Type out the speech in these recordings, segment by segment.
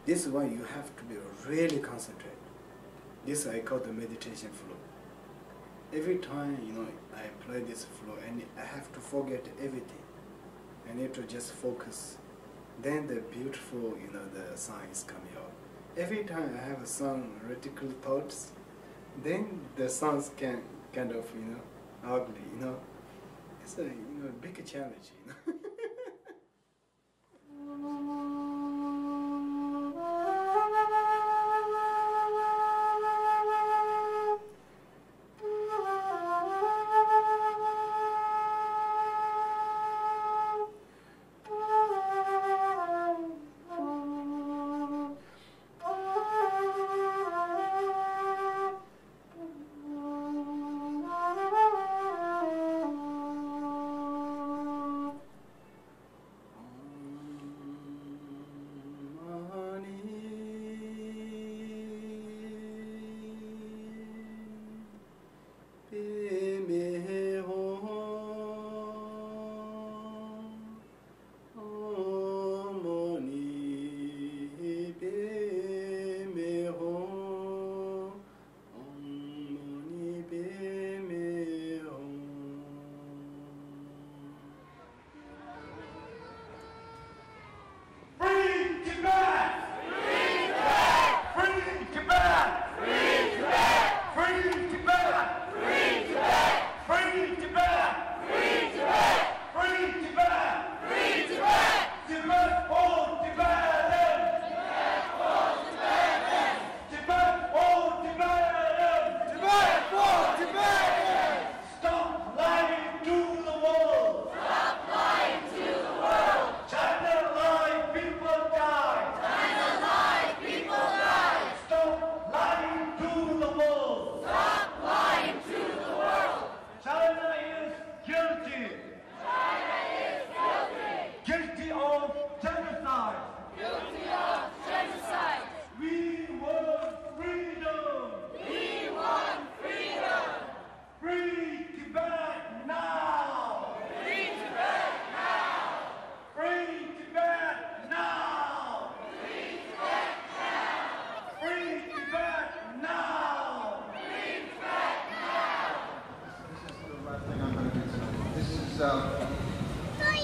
This one you have to be really concentrated. This I call the meditation flow. Every time, I play this flow, and I have to forget everything. I need to just focus. Then the beautiful, the sound is coming out. Every time I have some radical thoughts, then the sounds can kind of, ugly, It's a, big challenge,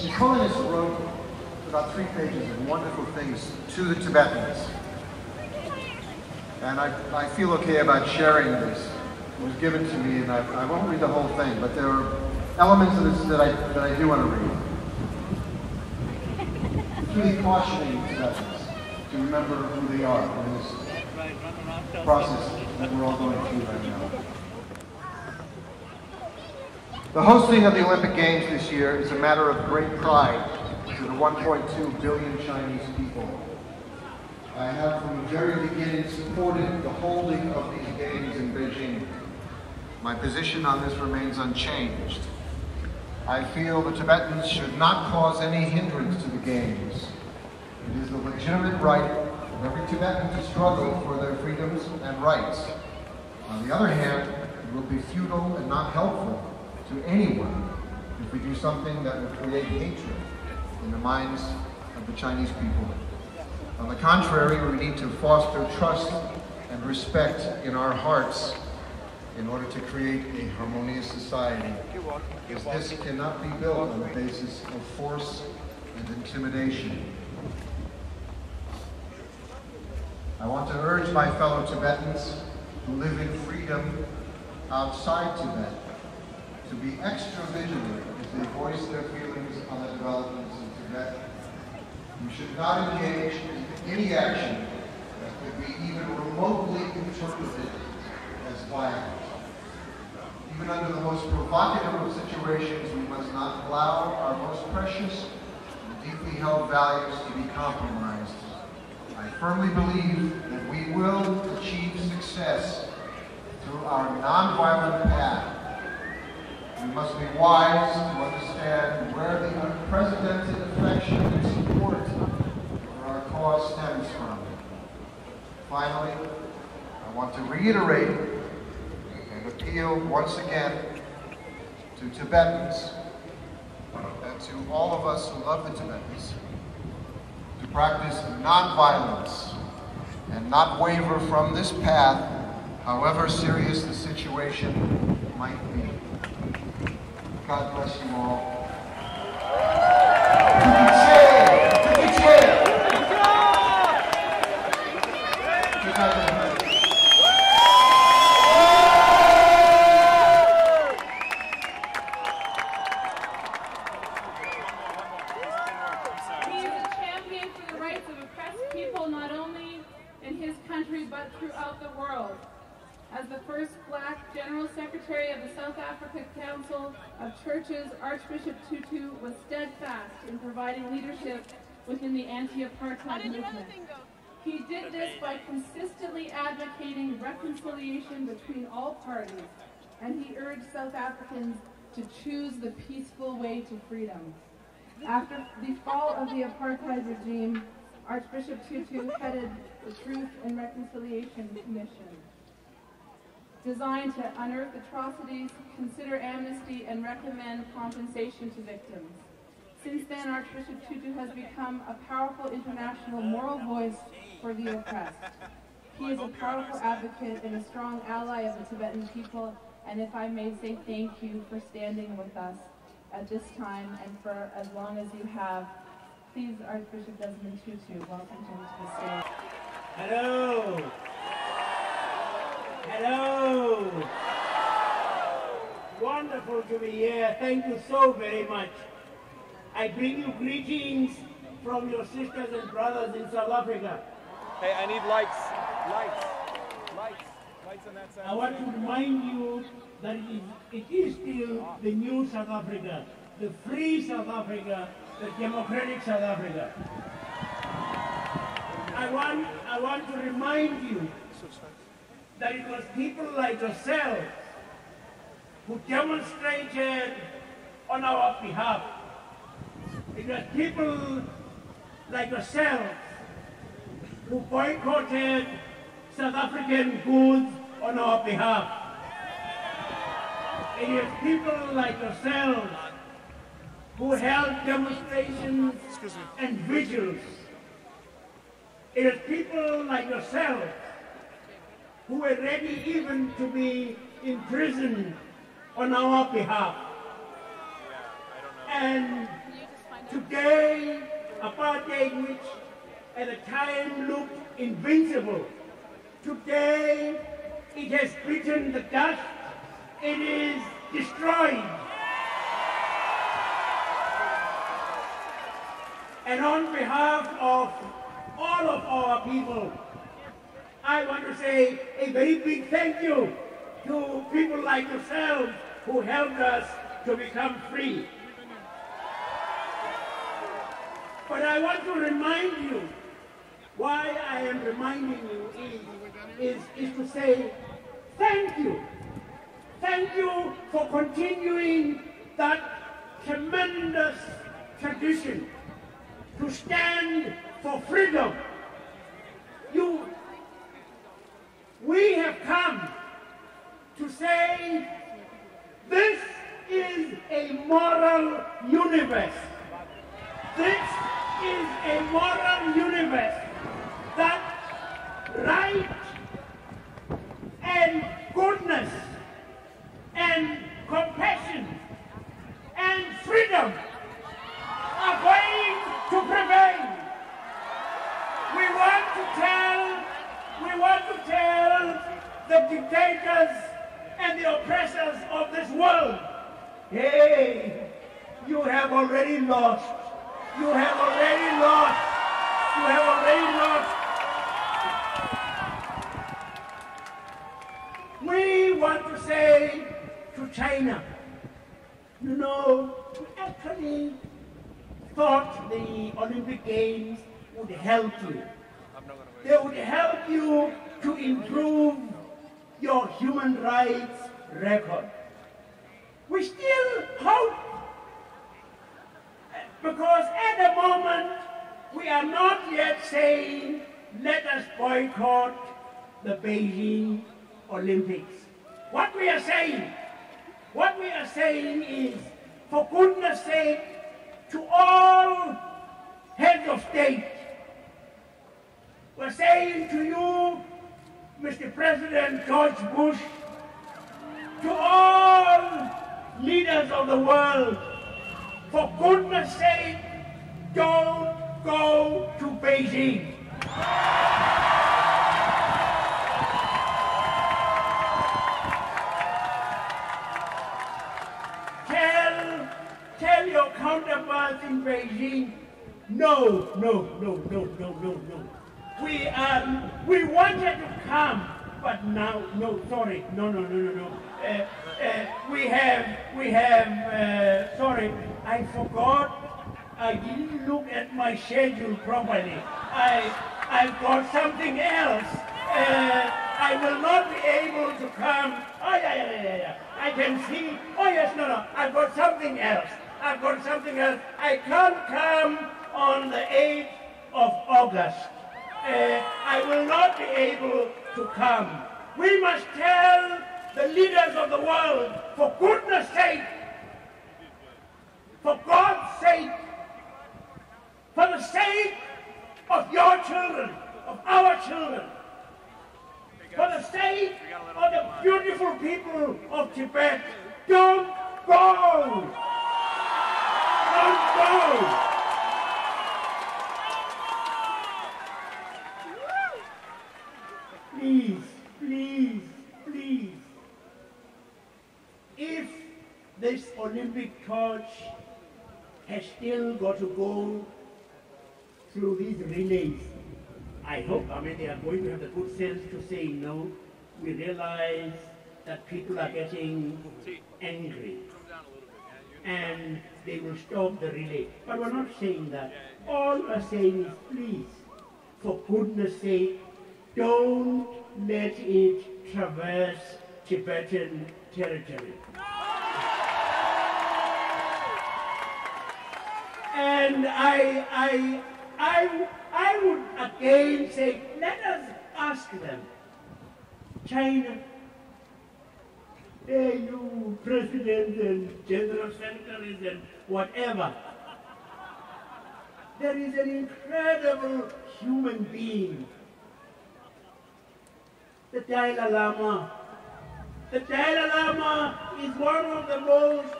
The communist wrote about 3 pages of wonderful things to the Tibetans. And I feel okay about sharing this. It was given to me, and I won't read the whole thing, but there are elements of this that I do want to read. It's really cautioning Tibetans to remember who they are in this process that we're all going through right now. The hosting of the Olympic Games this year is a matter of great pride to the 1.2 billion Chinese people. I have from the very beginning supported the holding of these games in Beijing. My position on this remains unchanged. I feel the Tibetans should not cause any hindrance to the games. It is the legitimate right of every Tibetan to struggle for their freedoms and rights. On the other hand, it will be futile and not helpful to anyone if we do something that will create hatred in the minds of the Chinese people. On the contrary, we need to foster trust and respect in our hearts in order to create a harmonious society, because this cannot be built on the basis of force and intimidation. I want to urge my fellow Tibetans who live in freedom outside Tibet to be extra vigilant as they voice their feelings on the developments in Tibet. We should not engage in any action that could be even remotely interpreted as violent. Even under the most provocative of situations, we must not allow our most precious and deeply held values to be compromised. I firmly believe that we will achieve success through our nonviolent path. We must be wise to understand where the unprecedented affection and support for our cause stems from. Finally, I want to reiterate and appeal once again to Tibetans and to all of us who love the Tibetans to practice nonviolence and not waver from this path, however serious the situation might be. God bless you all. but throughout the world. As the first Black General Secretary of the South Africa Council of Churches, Archbishop Tutu was steadfast in providing leadership within the anti-apartheid movement. He did this by consistently advocating reconciliation between all parties, and he urged South Africans to choose the peaceful way to freedom. After the fall of the apartheid regime, Archbishop Tutu headed the Truth and Reconciliation Commission, designed to unearth atrocities, consider amnesty, and recommend compensation to victims. Since then, Archbishop Tutu has become a powerful international moral voice for the oppressed. He is a powerful advocate and a strong ally of the Tibetan people, and if I may say thank you for standing with us at this time and for as long as you have. Please, Archbishop Desmond Tutu, welcome him to the stage. Hello. Hello. Wonderful to be here. Thank you so very much. I bring you greetings from your sisters and brothers in South Africa. Hey, I need lights on that side. I want to remind you that it is still the new South Africa, the free South Africa, the democratic South Africa. I want to remind you that it was people like yourselves who demonstrated on our behalf. It was people like yourselves who boycotted South African goods on our behalf. It is people like yourselves who held demonstrations and vigils. It is people like yourselves who were ready even to be imprisoned on our behalf. And today, apartheid, which at the time looked invincible, today it has bitten the dust, it is destroyed. And on behalf of all of our people, I want to say a very big thank you to people like yourselves who helped us to become free. But I want to remind you, why I am reminding you is to say thank you. Thank you for continuing that tremendous tradition to stand for freedom. We have come to say this is a moral universe. This is a moral universe that right and goodness and compassion and freedom are going to prevail. We want to tell the dictators and the oppressors of this world, hey, you have already lost. You have already lost. You have already lost. We want to say to China, you know, we actually thought the Olympic Games would help you. They would help you to improve your human rights record. We still hope, because at the moment we are not yet saying let us boycott the Beijing Olympics. What we are saying is, for goodness sake, to all heads of state, we're saying to you, Mr. President George Bush, to all leaders of the world, for goodness sake, don't go to Beijing. Tell your counterparts in Beijing, no. We wanted to come, but now, no, sorry, no. Sorry, I forgot. I didn't look at my schedule properly. I've got something else. I will not be able to come. Oh, yeah. I can see. Oh, yes, no. I've got something else. I can't come on the 8th of August. I will not be able to come. We must tell the leaders of the world, for goodness sake, for God's sake, for the sake of your children, of our children, for the sake of the beautiful people of Tibet, don't go! Don't go! Please. If this Olympic torch has still got to go through these relays, I hope, they are going to have the good sense to say no. We realize that people are getting angry and they will stop the relay. But we're not saying that. All we're saying is, please, for goodness sake, don't let it traverse Tibetan territory. And I would again say, let us ask them, China, you presidents and general secretaries and whatever, there is an incredible human being, the Dalai Lama. The Dalai Lama is one of the most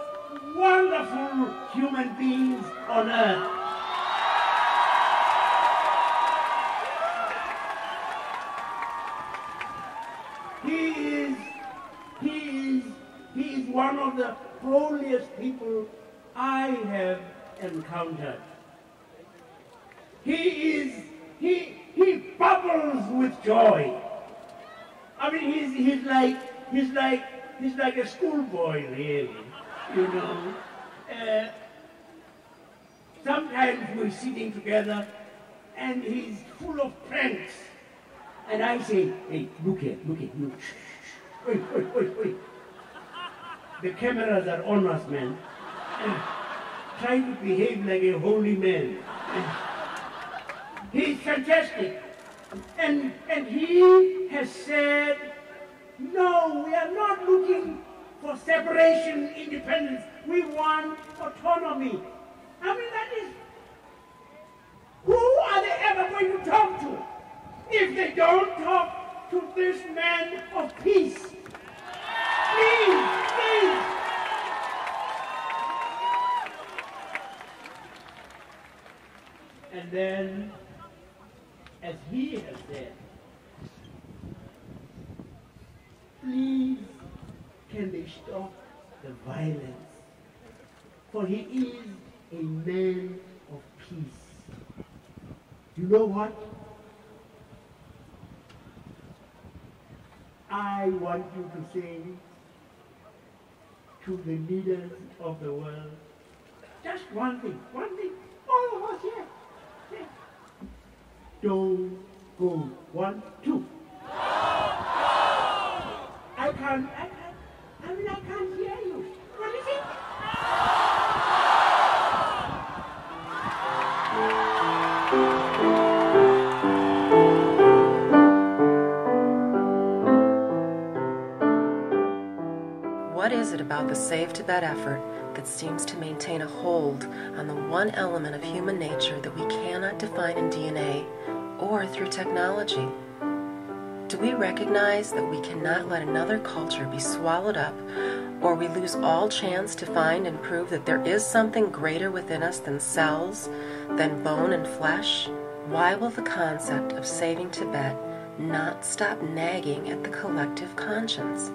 wonderful human beings on earth. He is one of the holiest people I have encountered. He bubbles with joy. He's like a schoolboy, really, you know. Sometimes we're sitting together and he's full of pranks. And I say, hey, look here, look. Wait. The cameras are on us, man. And try to behave like a holy man. And he's fantastic. And he has said, no, we are not looking for separation, independence. We want autonomy. That is, who are they ever going to talk to if they don't talk to this man of peace? Please. And then, as he has said, please, can they stop the violence? For he is a man of peace. You know what? I want you to say to the leaders of the world, just one thing, all of us here. Don't go. 1, 2. I can't hear you. What is it? What is it about the Save Tibet effort that seems to maintain a hold on the one element of human nature that we cannot define in DNA or through technology? Do we recognize that we cannot let another culture be swallowed up, or we lose all chance to find and prove that there is something greater within us than cells, than bone and flesh? Why will the concept of saving Tibet not stop nagging at the collective conscience?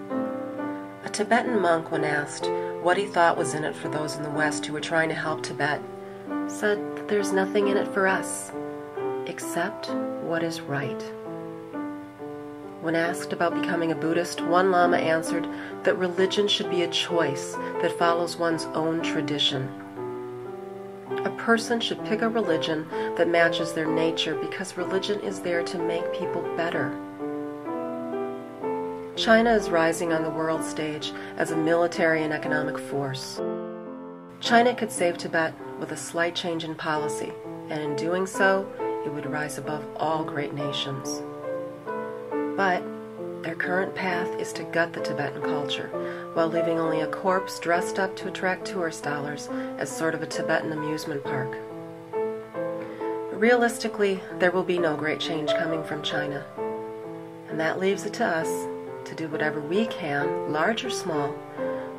A Tibetan monk, when asked what he thought was in it for those in the West who were trying to help Tibet, said that there's nothing in it for us, except what is right. When asked about becoming a Buddhist, one Lama answered that religion should be a choice that follows one's own tradition. A person should pick a religion that matches their nature because religion is there to make people better. China is rising on the world stage as a military and economic force. China could save Tibet with a slight change in policy, and in doing so, it would rise above all great nations. But their current path is to gut the Tibetan culture, while leaving only a corpse dressed up to attract tourist dollars as sort of a Tibetan amusement park. But realistically, there will be no great change coming from China, and that leaves it to us to do whatever we can, large or small,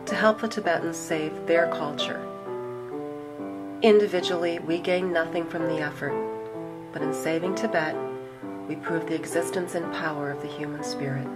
to help the Tibetans save their culture. Individually, we gain nothing from the effort, but in saving Tibet, we prove the existence and power of the human spirit.